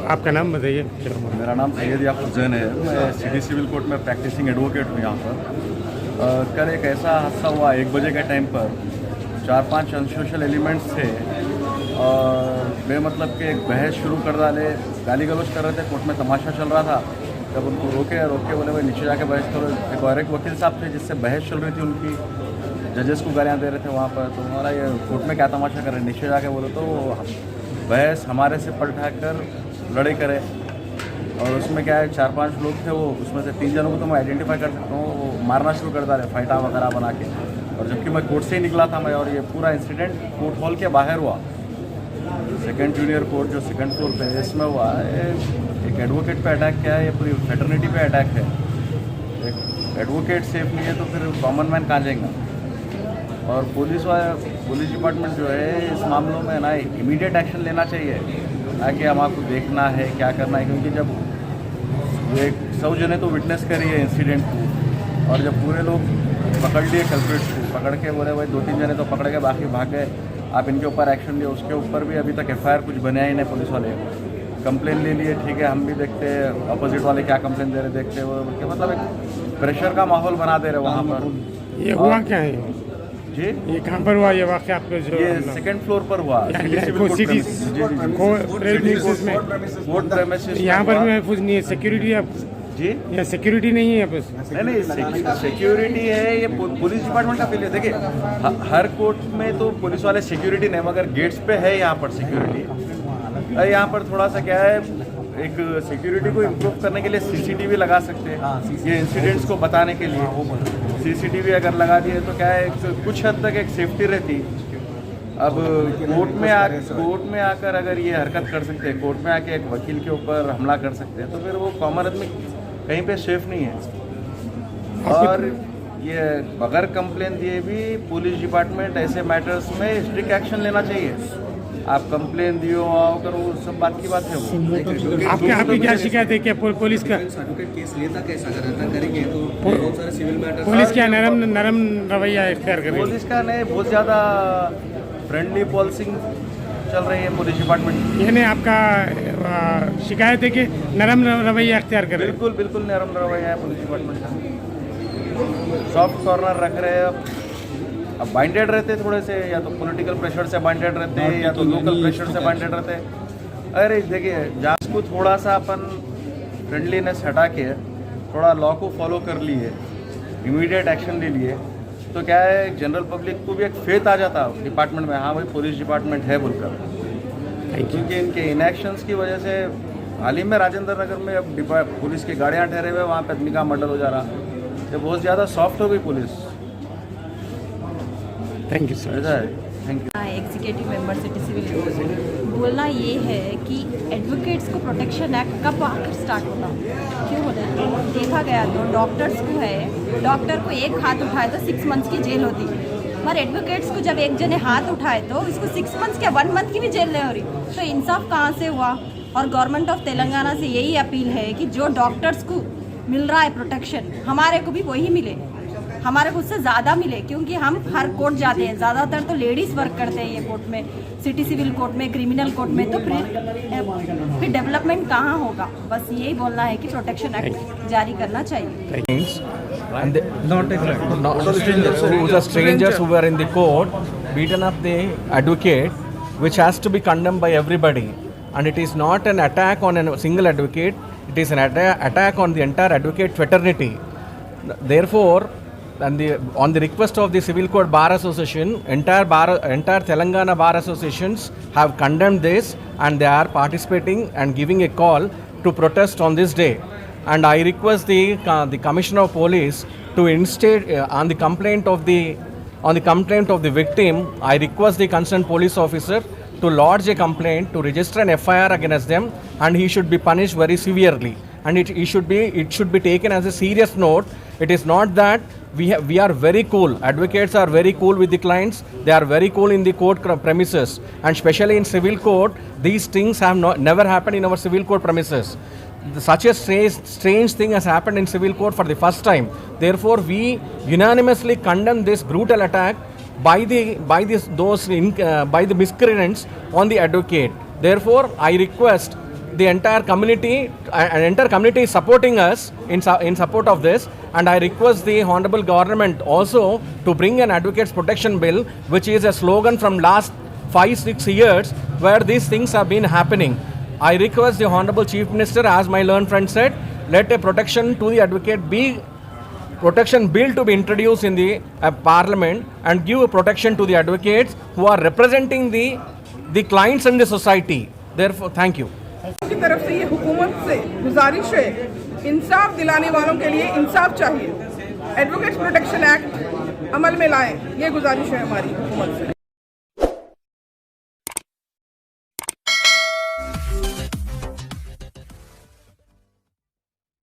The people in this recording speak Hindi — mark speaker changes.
Speaker 1: आपका नाम बताइए।
Speaker 2: मेरा नाम सैयद याकूब जैन है। मैं सिटी सिविल कोर्ट में प्रैक्टिसिंग एडवोकेट हूँ यहाँ पर। कल एक ऐसा हादसा हुआ 1 बजे के टाइम पर। 4-5 अनसोशल एलिमेंट्स थे और बेमतलब के एक बहस शुरू कर डाले, गाली गलौज कर रहे थे। कोर्ट में तमाशा चल रहा था। जब उनको रोके बोले भाई नीचे जाके बहस करो। एक और एक वकील साहब थे जिससे बहस चल रही थी उनकी, जजेस को गालियाँ दे रहे थे वहाँ पर। तो हमारा ये कोर्ट में क्या तमाशा कर रहे हैं, नीचे जाके बोले तो बहस हमारे से पलटा कर लड़ाई करे। और उसमें क्या है 4-5 लोग थे, वो उसमें से 3 जनों को तो मैं आइडेंटिफाई कर सकता हूँ। वो मारना शुरू कर डाले, फाइटा वगैरह बना के। और जबकि मैं कोर्ट से ही निकला था मैं, और ये पूरा इंसिडेंट कोर्ट हॉल के बाहर हुआ। सेकंड जूनियर कोर्ट जो सेकंड फ्लोर पे है इसमें हुआ है। एक एडवोकेट पे अटैक किया है, ये पूरी फेटर्निटी पे अटैक है। एक एडवोकेट सेफ नहीं है तो फिर कॉमन मैन कहाँ जाएगा। और पुलिस डिपार्टमेंट जो है इस मामलों में ना इमीडिएट एक्शन लेना चाहिए, ताकि हम आपको देखना है क्या करना है। क्योंकि जब ये 100 जने तो विटनेस करी है इंसिडेंट को, और जब पूरे लोग पकड़ लिए कल्प्रिट्स को, पकड़ के बोले भाई 2-3 जने तो पकड़ के बाकी भाग गए, आप इनके ऊपर एक्शन लिए। उसके ऊपर भी अभी तक FIR कुछ बनाया ही नहीं। पुलिस वाले कंप्लेन ले लिए, ठीक है हम भी देखते हैं अपोजिट वाले क्या कंप्लेन दे रहे, देखते हैं। मतलब एक प्रेशर का माहौल बना दे रहे वहाँ पर।
Speaker 1: ये हुआ क्या है
Speaker 2: जी,
Speaker 1: ये कहाँ पर हुआ ये वाक़या आपको? जो
Speaker 2: ये सेकंड फ्लोर पर हुआ कोर्ट प्रेमिसेस।
Speaker 1: यहाँ पर भी महफूज नहीं है सिक्योरिटी। आप
Speaker 2: जी,
Speaker 1: यहाँ सिक्योरिटी नहीं है बस?
Speaker 2: नहीं सिक्योरिटी है, ये पुलिस डिपार्टमेंट का फील है। देखिए हर कोर्ट में तो पुलिस वाले सिक्योरिटी नहीं, मगर गेट्स पे है यहाँ पर सिक्योरिटी। यहाँ पर थोड़ा सा क्या है, एक सिक्योरिटी को इम्प्रूव करने के लिए CCTV लगा सकते हैं, ये इंसिडेंट्स को बताने के लिए। CCTV अगर लगा दिए तो क्या है, कुछ हद तक एक सेफ्टी रहती। अब कोर्ट में आकर अगर ये हरकत कर सकते हैं, कोर्ट में आके एक वकील के ऊपर हमला कर सकते हैं, तो फिर वो कॉमन आदमी कहीं पे सेफ नहीं है। और ये बगैर कंप्लेन दिए भी पुलिस डिपार्टमेंट ऐसे मैटर्स में स्ट्रिक्ट एक्शन लेना चाहिए। आप कंप्लेन दियो आओ करो, सब बात की बात है वो।
Speaker 1: आपकी क्या शिकायत है? क्या पुलिस का
Speaker 3: केस लेता कैसा करेंगे तो बहुत सारे सिविल मैटर
Speaker 1: पुलिस क्या नरम रवैया इख्तियार कर रही है?
Speaker 2: पुलिस का नहीं, बहुत ज़्यादा फ्रेंडली पॉलिसिंग चल रही है पुलिस डिपार्टमेंट।
Speaker 1: यानी आपका शिकायत है कि नरम रवैया इख्तियार कर रहे हैं?
Speaker 2: बिल्कुल नरम रवैया है पुलिस डिपार्टमेंट का। सॉफ्ट कॉर्नर रख रहे हैं। अब बाइंडेड रहते थोड़े से, या तो पॉलिटिकल प्रेशर से बाइंडेड रहते हैं, या तो लोकल प्रेशर से बाइंडेड रहते हैं। अरे देखिए, जांच को थोड़ा सा अपन फ्रेंडलीनेस हटा के थोड़ा लॉ को फॉलो कर लिए, इमीडिएट एक्शन ले लिए, तो क्या है जनरल पब्लिक को भी एक फेथ आ जाता डिपार्टमेंट में। हाँ भाई पुलिस डिपार्टमेंट है बोलकर। क्योंकि इनके इनएक्शंस की वजह से हाल ही में राजेंद्र नगर में अब पुलिस की गाड़ियाँ ठहरे हुए, वहाँ पे आदमी का मर्डर हो जा रहा। ये बहुत ज़्यादा सॉफ्ट हो गई police.
Speaker 1: Thank you sir.
Speaker 2: Thank you.
Speaker 4: Executive member city civil code बोलना ये है कि एडवोकेट्स को प्रोटेक्शन एक्ट कब आकर स्टार्ट होता, क्यों होता है? देखा गया तो डॉक्टर्स को है, डॉक्टर को एक हाथ उठाए तो 6 मंथ्स की जेल होती है, पर एडवोकेट्स को जब एक जने हाथ उठाए तो इसको 6 मंथ्स क्या 1 मंथ की भी जेल नहीं हो रही। तो इंसाफ कहाँ से हुआ? और गवर्नमेंट ऑफ तेलंगाना से यही अपील है कि जो डॉक्टर्स को मिल रहा है प्रोटेक्शन, हमारे को भी वही मिले, हमारे को उससे ज़्यादा मिले। क्योंकि हम हर कोर्ट जाते हैं, ज़्यादातर तो लेडीज़ वर्क करते हैं ये कोर्ट में, सिटी सिविल कोर्ट में, क्रिमिनल कोर्ट में। तो फिर डेवलपमेंट कहाँ होगा? बस यही बोलना है कि प्रोटेक्शन एक्ट जारी करना चाहिए।
Speaker 5: And they, not strangers, who are strangers who were in the court, beaten up the advocate, which has to be condemned by everybody. And it is not an attack on a single advocate, it is an attack on the entire advocate fraternity. Therefore, on the request of the Civil Court Bar Association, entire Telangana Bar Associations have condemned this, and they are participating and giving a call to protest on this day. And I request the Commissioner of Police to instate on the complaint of the victim. I request the concerned police officer to lodge a complaint, to register an FIR against them, and he should be punished very severely. And it should be taken as a serious note. It is not that we are very cool. Advocates are very cool with the clients. They are very cool in the court premises, and especially in civil court, these things have never happened in our civil court premises. Such a strange thing has happened in civil court for the first time. Therefore, we unanimously condemn this brutal attack by the miscreants on the advocate. Therefore, I request the entire community is supporting us in support of this, and I request the honorable government also to bring an advocates protection bill, which is a slogan from last 5-6 years where these things have been happening. I request the honorable chief minister, as my learned friend said, let a protection to the advocate protection bill to be introduced in the parliament and give a protection to the advocates who are representing the clients and the society. Therefore, thank you.
Speaker 6: की तरफ से ये हुकूमत से गुजारिश है, इंसाफ दिलाने वालों के लिए इंसाफ चाहिए। एडवोकेट्स प्रोटेक्शन एक्ट अमल में लाएं, ये गुजारिश है हमारी हुकूमत से।